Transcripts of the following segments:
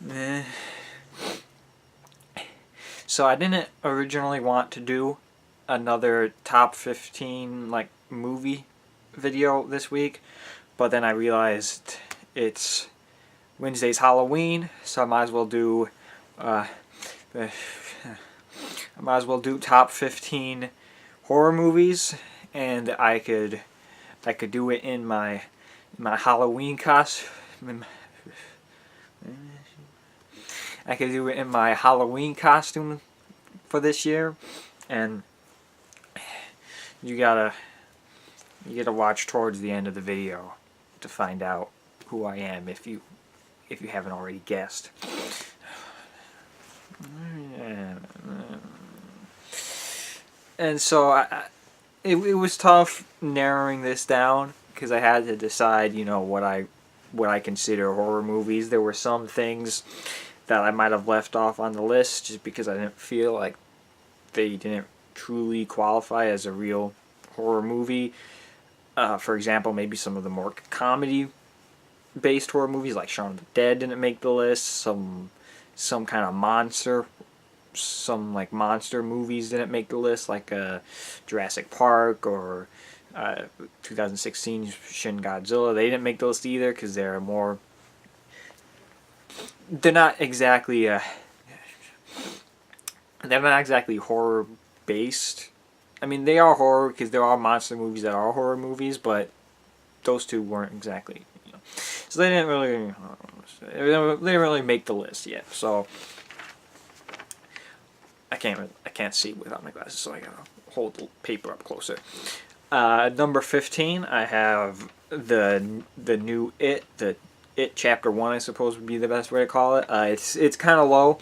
Eh. So I didn't originally want to do another top 15 like movie video this week, but then I realized it's Wednesday's Halloween, so I might as well do I might as well do top 15 horror movies, and I could do it in my Halloween costume. I could do it in my Halloween costume for this year, and you gotta watch towards the end of the video to find out who I am if you haven't already guessed. And so it was tough narrowing this down because I had to decide, what I consider horror movies. There were some things that I might have left off on the list just because I didn't feel like they didn't truly qualify as a real horror movie. For example, maybe some of the more comedy-based horror movies like Shaun of the Dead didn't make the list. Some kind of monster movies didn't make the list, like Jurassic Park or 2016 Shin Godzilla. They didn't make the list either because they're not exactly horror based. I mean, they are horror because there are monster movies that are horror movies, but those two weren't exactly. So they didn't really make the list yet. So I can't see without my glasses, so I gotta hold the paper up closer. Number 15, I have the new It Chapter 1, I suppose would be the best way to call it. It's kind of low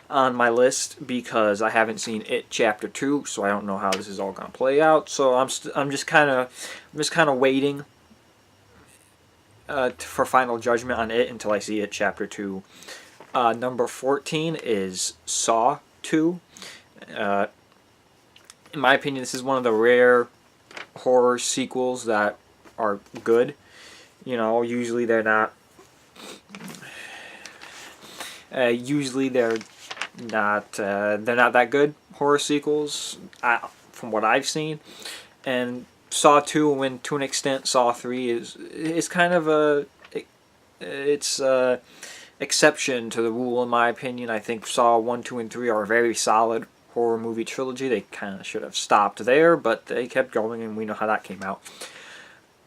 on my list because I haven't seen It Chapter 2, so I don't know how this is all going to play out. So I'm just kind of waiting for final judgment on it until I see It Chapter 2. Number 14 is Saw 2. In my opinion, this is one of the rare horror sequels that are good. Usually they're not. They're not that good horror sequels, from what I've seen. And Saw 2, and to an extent Saw 3 is kind of exception to the rule in my opinion. I think Saw 1, 2, and 3 are a very solid horror movie trilogy. They kind of should have stopped there, but they kept going, and we know how that came out.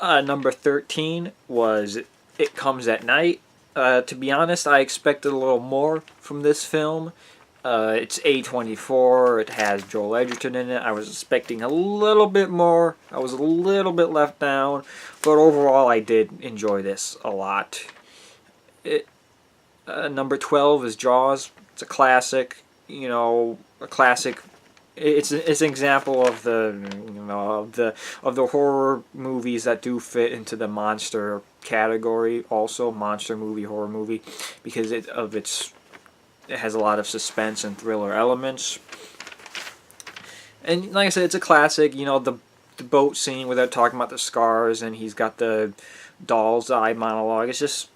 Number 13 was It Comes at Night. To be honest, I expected a little more from this film. It's A24. It has Joel Edgerton in it. I was expecting a little bit more. I was a little bit let down, but overall I did enjoy this a lot. Number 12 is Jaws. It's a classic. A classic. It's an example of the horror movies that do fit into the monster category. Also, monster movie, horror movie, because it has a lot of suspense and thriller elements. And like I said, it's a classic. The boat scene where they're talking about the scars, and he's got the doll's eye monologue. It's just,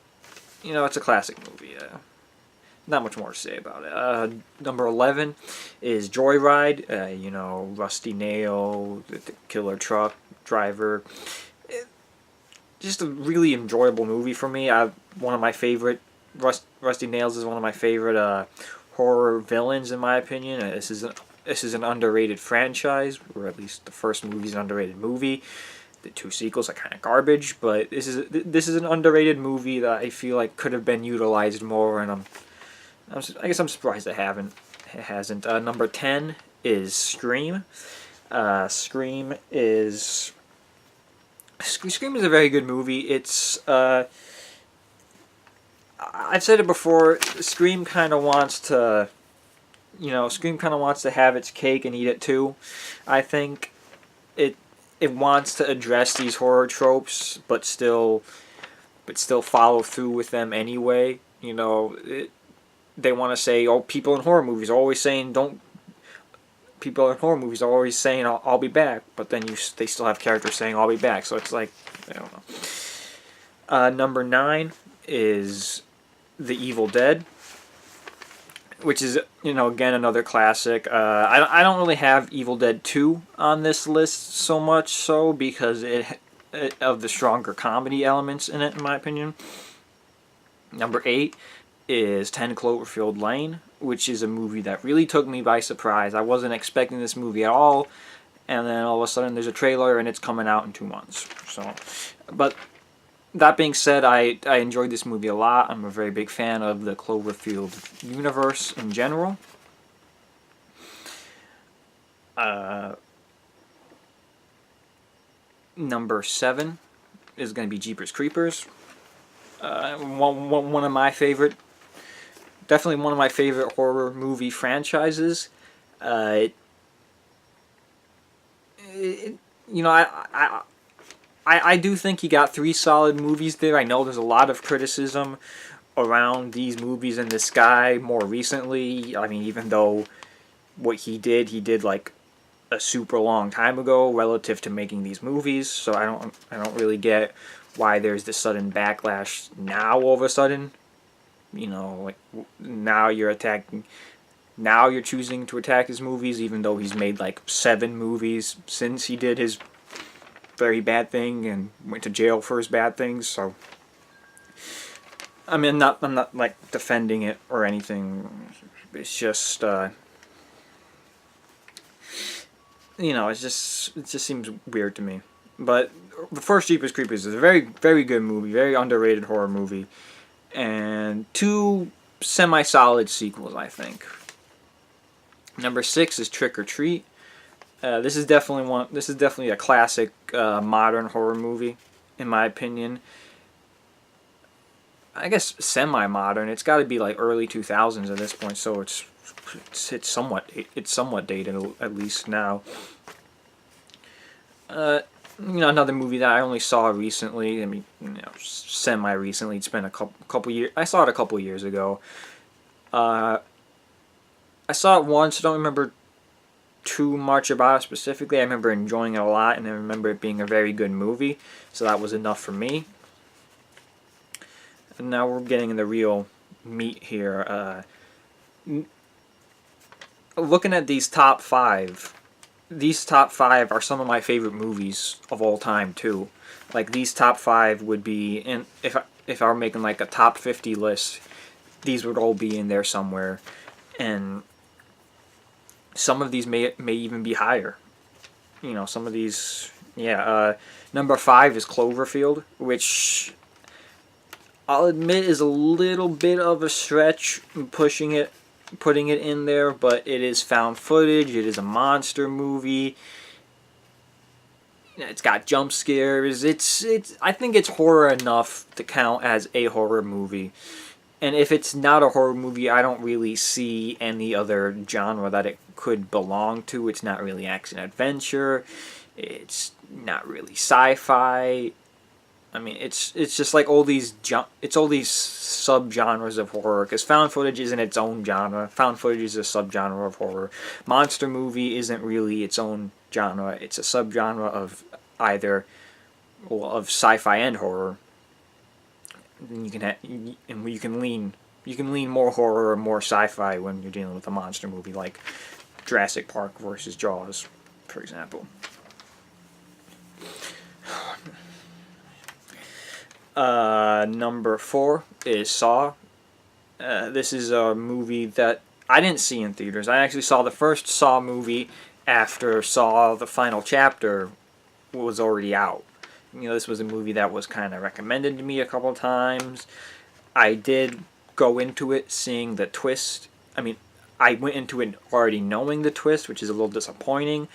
it's a classic movie. Not much more to say about it. Number 11 is Joyride. Rusty Nail, the killer truck driver. Just a really enjoyable movie for me. One of my favorite. Rusty Nails is one of my favorite horror villains, in my opinion. This is an underrated franchise, or at least the first movie is an underrated movie. The two sequels are kind of garbage, but this is an underrated movie that I feel like could have been utilized more, and I guess I'm surprised it hasn't. Number 10 is Scream. Scream is a very good movie. It's I've said it before. Scream kind of wants to have its cake and eat it too. I think it wants to address these horror tropes, but still follow through with them anyway. They want to say, people in horror movies are always saying, I'll be back, but then they still have characters saying, I'll be back, so it's like, I don't know. Number 9 is The Evil Dead, which is, again, another classic. I don't really have Evil Dead 2 on this list so much so because of the stronger comedy elements in it, in my opinion. Number 8 is 10 Cloverfield Lane, which is a movie that really took me by surprise. I wasn't expecting this movie at all, and then all of a sudden there's a trailer and it's coming out in 2 months. But that being said, I enjoyed this movie a lot. I'm a very big fan of the Cloverfield universe in general. Number 7 is going to be Jeepers Creepers. One of my favorite, definitely one of my favorite horror movie franchises. I do think he got 3 solid movies there. I know there's a lot of criticism around these movies and this guy more recently. I mean, even though what he did like a super long time ago relative to making these movies. So I don't really get why there's this sudden backlash now all of a sudden. Like now you're choosing to attack his movies, even though he's made like 7 movies since he did his very bad thing and went to jail for his bad things. So I mean, I'm not like defending it or anything. It's just it just seems weird to me. But the first Jeepers Creepers is a very, very good movie, very underrated horror movie, and 2 semi-solid sequels, I think. Number 6 is Trick or Treat. This is definitely a classic modern horror movie, in my opinion. I guess semi-modern. It's got to be like early 2000s at this point, so it's somewhat dated at least now. Another movie that I only saw recently. I mean, semi-recently. It's been a couple years. I saw it a couple years ago. I saw it once. I don't remember too much about it specifically. I remember enjoying it a lot, and I remember it being a very good movie. So that was enough for me. And now we're getting in the real meat here. Looking at these top 5. These top 5 are some of my favorite movies of all time too. Like these top 5 would be if I were making like a top 50 list, these would all be in there somewhere, and some of these may even be higher. Some of these, yeah. Number 5 is Cloverfield, which I'll admit is a little bit of a stretch putting it in there, but it is found footage. It is a monster movie. It's got jump scares. I think it's horror enough to count as a horror movie. And if it's not a horror movie, I don't really see any other genre that it could belong to. It's not really action adventure. It's not really sci-fi. I mean, it's just like all these subgenres of horror, because found footage isn't its own genre. Found footage is a subgenre of horror. Monster movie isn't really its own genre. It's a subgenre of either of sci-fi and horror. And you can lean more horror or more sci-fi when you're dealing with a monster movie like Jurassic Park versus Jaws, for example. Number 4 is Saw. This is a movie that I didn't see in theaters. I actually saw the first Saw movie after Saw the Final Chapter was already out. This was a movie that was kind of recommended to me a couple times. I did go into it seeing the twist. I mean, I went into it already knowing the twist, which is a little disappointing,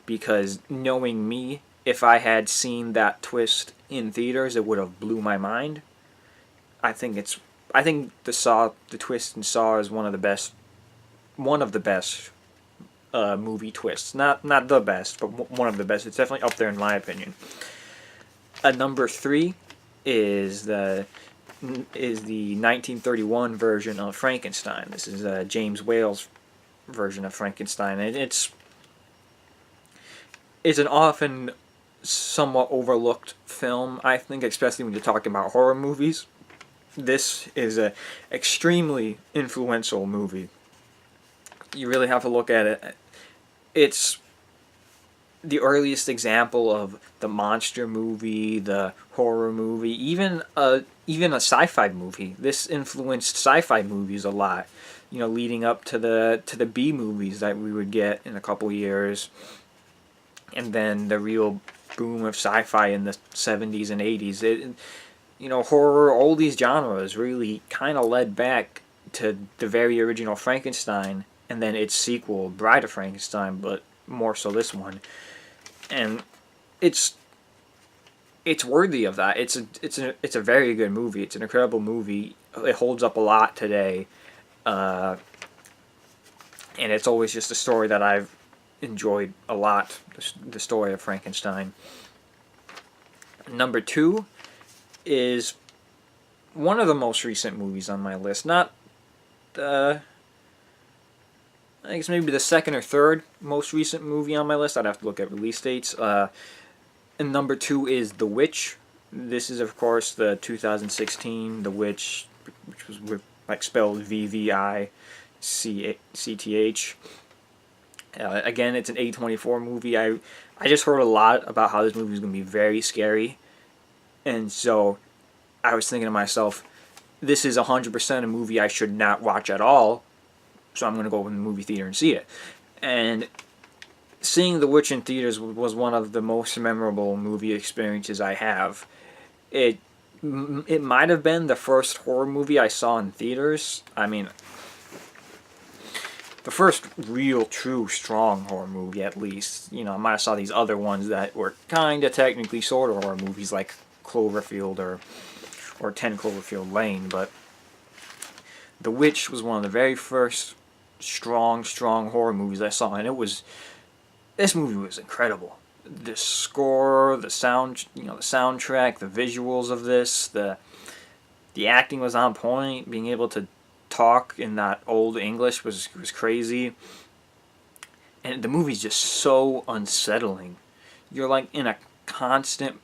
because knowing me, if I had seen that twist in theaters, it would have blew my mind. I think the twist in Saw is one of the best movie twists. Not the best, but one of the best. It's definitely up there in my opinion. Number 3 is the 1931 version of Frankenstein. This is James Whale's version of Frankenstein, and it's an often somewhat overlooked film, I think, especially when you're talking about horror movies. this is a extremely influential movie. You really have to look at it. It's the earliest example of the monster movie, the horror movie, even a sci-fi movie. This influenced sci-fi movies a lot. You know, leading up to the B movies that we would get in a couple years, and then the real boom of sci-fi in the 70s and 80s. Horror, all these genres really kind of led back to the very original Frankenstein, and then its sequel, Bride of Frankenstein, but more so this one. And it's worthy of that. It's a very good movie. It's an incredible movie. It holds up a lot today, and it's always just a story that I've enjoyed a lot. The story of Frankenstein. Number 2 is one of the most recent movies on my list. Not the, I think it's maybe the second or third most recent movie on my list. I'd have to look at release dates. And number 2 is The Witch. This is, of course, the 2016 The Witch, which was spelled VVICTH. Again, it's an A24 movie. I just heard a lot about how this movie is going to be very scary. And so I was thinking to myself, this is 100% a movie I should not watch at all. So I'm going to go in the movie theater and see it. And seeing The Witch in theaters was one of the most memorable movie experiences I have. It might have been the first horror movie I saw in theaters. I mean, the first real, true, strong horror movie, at least. You know, I might have saw these other ones that were kind of technically sort of horror movies, like Cloverfield or 10 Cloverfield Lane, but The Witch was one of the very first strong horror movies I saw, and this movie was incredible. The score, the sound, the soundtrack, the visuals of this, the acting was on point. Being able to talk in that old English was crazy. And the movie's just so unsettling. You're like in a constant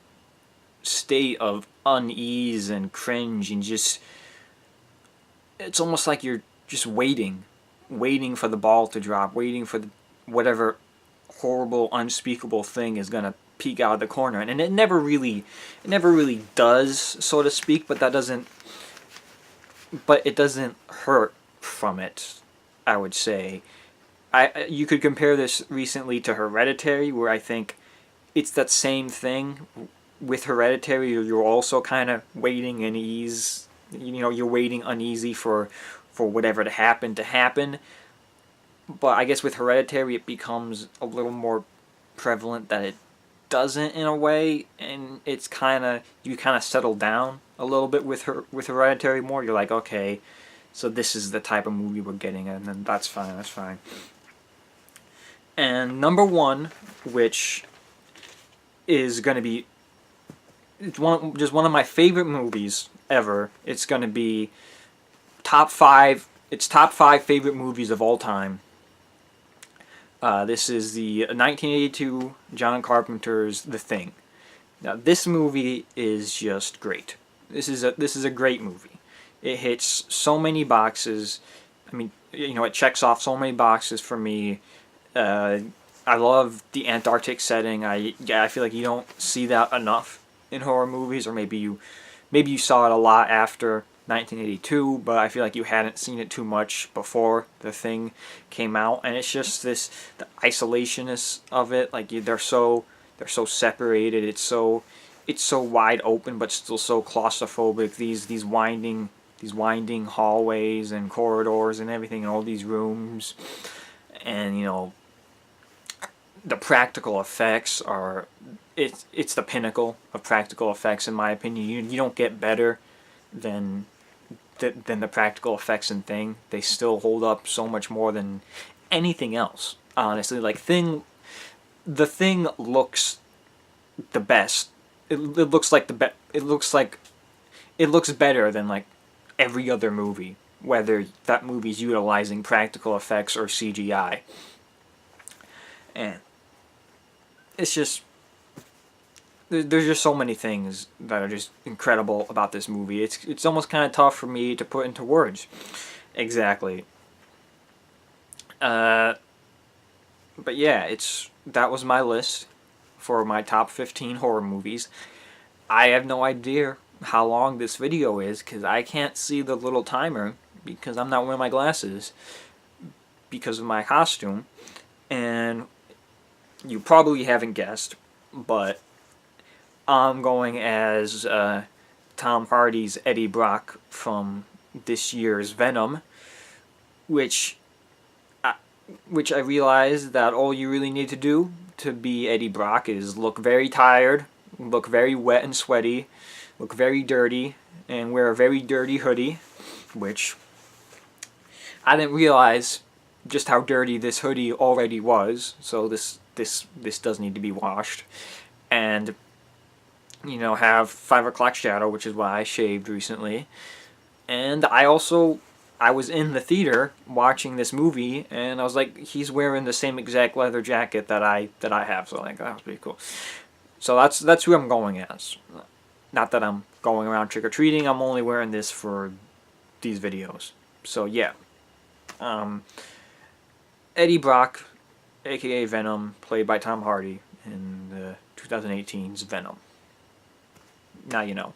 state of unease and cringe, and just, it's almost like you're just waiting for the ball to drop, waiting for whatever horrible, unspeakable thing is gonna peek out of the corner, and it never really does, so to speak. But it doesn't hurt from it, I would say. You could compare this recently to Hereditary, where I think it's that same thing. With Hereditary, you're also kind of waiting unease. You're waiting uneasy for whatever to happen. But I guess with Hereditary, it becomes a little more prevalent that it doesn't, in a way, and it's you kind of settle down a little bit with Hereditary more. You're like, okay, so this is the type of movie we're getting, and then that's fine. And number 1, which is going to be one of my favorite movies ever. It's going to be top 5. It's top 5 favorite movies of all time. This is the 1982 John Carpenter's The Thing. Now, this movie is just great. This is a great movie. It hits so many boxes. I mean, it checks off so many boxes for me. I love the Antarctic setting. I feel like you don't see that enough in horror movies, or maybe you saw it a lot after 1982, but I feel like you hadn't seen it too much before The Thing came out. And it's just the isolationness of it. Like, they're so separated. It's so wide open, but still so claustrophobic. These winding hallways and corridors and everything, and all these rooms, and the practical effects are it's the pinnacle of practical effects, in my opinion. You don't get better than the practical effects in Thing. They still hold up so much more than anything else, honestly. Like, The Thing looks the best. It looks better than like every other movie, whether that movie's utilizing practical effects or CGI. And it's just, there's just so many things that are just incredible about this movie. It's almost kind of tough for me to put into words. Exactly. But yeah, that was my list for my top 15 horror movies. I have no idea how long this video is because I can't see the little timer because I'm not wearing my glasses because of my costume. And you probably haven't guessed, but I'm going as Tom Hardy's Eddie Brock from this year's Venom, which I realized that all you really need to do to be Eddie Brock is look very tired, look very wet and sweaty, look very dirty, and wear a very dirty hoodie, which I didn't realize just how dirty this hoodie already was, so this does need to be washed. And have 5 o'clock shadow, which is why I shaved recently. And I was in the theater watching this movie, and I was like, he's wearing the same exact leather jacket that I have, so like that was pretty cool. So that's who I'm going as. Not that I'm going around trick or treating. I'm only wearing this for these videos. So yeah, Eddie Brock, aka Venom, played by Tom Hardy in the 2018's Venom. Now you know.